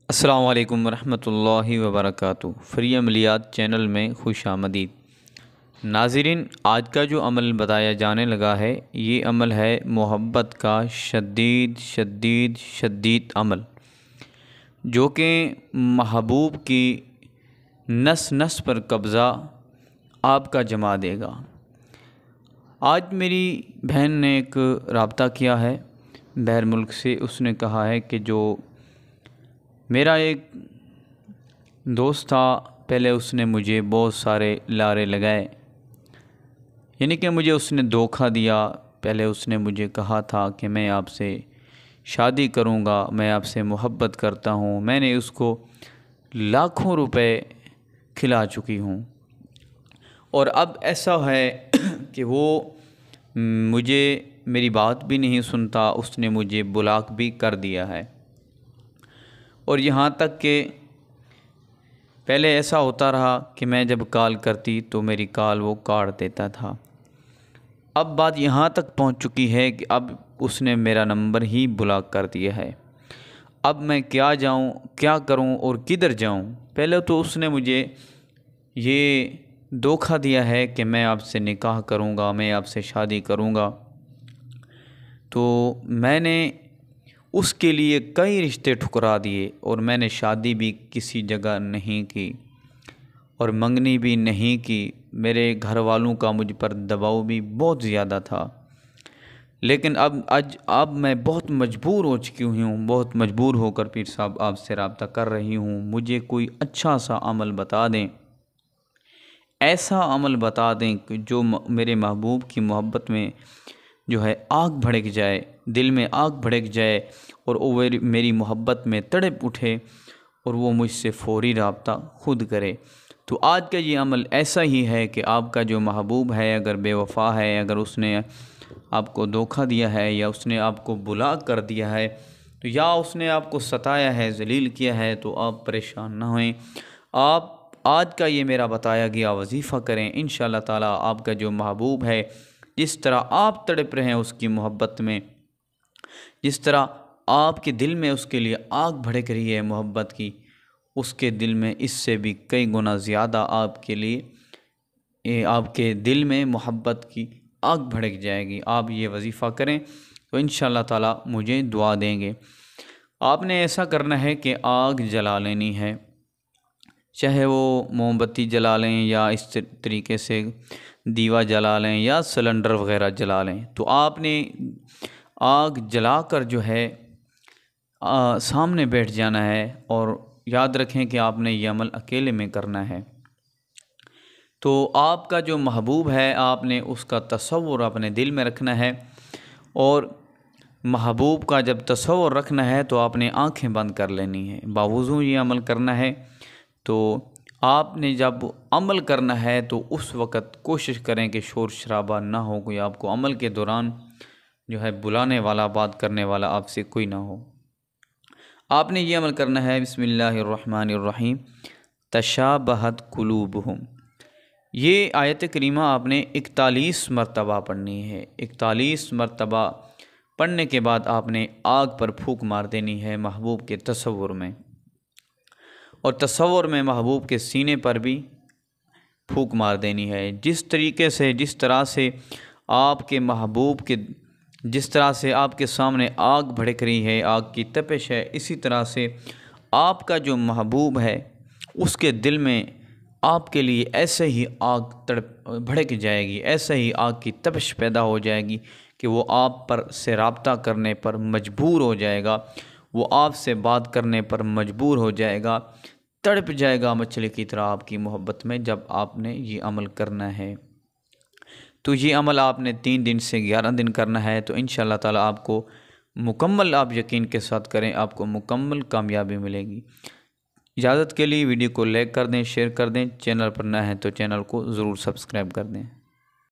अस्सलाम वालेकुम वरहमतुल्लाहि वबरकातुहू। फ्री अमलियात चैनल में खुश आमदीद। नाज़रीन, आज का जो अमल बताया जाने लगा है ये अमल है मोहब्बत का शदीद शदीद शदीद अमल, जो कि महबूब की नस नस पर कब्ज़ा आपका जमा देगा। आज मेरी बहन ने एक रब्ता किया है बहर मुल्क से। उसने कहा है कि जो मेरा एक दोस्त था, पहले उसने मुझे बहुत सारे लारे लगाए, यानी कि मुझे उसने धोखा दिया। पहले उसने मुझे कहा था कि मैं आपसे शादी करूंगा, मैं आपसे मोहब्बत करता हूं। मैंने उसको लाखों रुपए खिला चुकी हूं, और अब ऐसा है कि वो मुझे मेरी बात भी नहीं सुनता। उसने मुझे ब्लॉक भी कर दिया है, और यहाँ तक कि पहले ऐसा होता रहा कि मैं जब कॉल करती तो मेरी कॉल वो काट देता था। अब बात यहाँ तक पहुँच चुकी है कि अब उसने मेरा नंबर ही ब्लॉक कर दिया है। अब मैं क्या जाऊँ, क्या करूँ और किधर जाऊँ? पहले तो उसने मुझे ये धोखा दिया है कि मैं आपसे निकाह करूँगा, मैं आपसे शादी करूँगा। तो मैंने उसके लिए कई रिश्ते ठुकरा दिए, और मैंने शादी भी किसी जगह नहीं की और मंगनी भी नहीं की। मेरे घर वालों का मुझ पर दबाव भी बहुत ज़्यादा था, लेकिन अब मैं बहुत मजबूर हो चुकी हूँ। बहुत मजबूर होकर पीर साहब आपसे रब्ता कर रही हूँ। मुझे कोई अच्छा सा अमल बता दें, ऐसा अमल बता दें कि जो मेरे महबूब की मोहब्बत में जो है आग भड़क जाए, दिल में आग भड़क जाए, और वो मेरी मोहब्बत में तड़प उठे और वो मुझसे फ़ौरी रब्ता खुद करे। तो आज का ये अमल ऐसा ही है कि आपका जो महबूब है अगर बेवफ़ा है, अगर उसने आपको धोखा दिया है, या उसने आपको ब्लॉक कर दिया है, तो या उसने आपको सताया है, जलील किया है, तो आप परेशान ना होएं। आप आज का ये मेरा बताया गया वजीफ़ा करें। इंशाअल्लाह ताला आपका जो महबूब है, जिस तरह आप तड़प रहे हैं उसकी मोहब्बत में, जिस तरह आपके दिल में उसके लिए आग भड़क रही है मोहब्बत की, उसके दिल में इससे भी कई गुना ज़्यादा आपके लिए आपके दिल में मोहब्बत की आग भड़क जाएगी। आप ये वजीफ़ा करें तो इंशाअल्लाह ताला मुझे दुआ देंगे। आपने ऐसा करना है कि आग जला लेनी है, चाहे वो मोमबत्ती जला लें या इस तरीके से दीवा जला लें या सिलेंडर वग़ैरह जला लें। तो आपने आग जलाकर जो है सामने बैठ जाना है, और याद रखें कि आपने ये अमल अकेले में करना है। तो आपका जो महबूब है, आपने उसका तसव्वुर अपने दिल में रखना है, और महबूब का जब तसव्वुर रखना है तो आपने आंखें बंद कर लेनी है, बावुज़ू ये अमल करना है। तो आपने जब अमल करना है तो उस वक़्त कोशिश करें कि शोर शराबा ना हो, कोई आपको अमल के दौरान जो है बुलाने वाला, बात करने वाला आपसे कोई ना हो। आपने ये अमल करना है, बिस्मिल्लाहिर्रहमानिर्रहीम, तशाबहत कुलूबुहुम। ये आयत करीमा आपने 41 मरतबा पढ़नी है। 41 मरतबा पढ़ने के बाद आपने आग पर फूंक मार देनी है महबूब के तसव्वुर में, और तसव्वुर में महबूब के सीने पर भी फूंक मार देनी है। जिस तरह से आपके महबूब के, जिस तरह से आपके सामने आग भड़क रही है, आग की तपिश है, इसी तरह से आपका जो महबूब है उसके दिल में आपके लिए ऐसे ही आग भड़क जाएगी, ऐसे ही आग की तपिश पैदा हो जाएगी कि वो आप पर से रब्ता करने पर मजबूर हो जाएगा, वो आपसे बात करने पर मजबूर हो जाएगा, तड़प जाएगा मछली की तरह आपकी मोहब्बत में। जब आपने ये अमल करना है तो ये अमल आपने 3 दिन से 11 दिन करना है। तो इंशाअल्लाह ताला आपको मुकम्मल, आप यकीन के साथ करें, आपको मुकम्मल कामयाबी मिलेगी। इजाज़त के लिए वीडियो को लाइक कर दें, शेयर कर दें। चैनल पर नया है तो चैनल को ज़रूर सब्सक्राइब कर दें।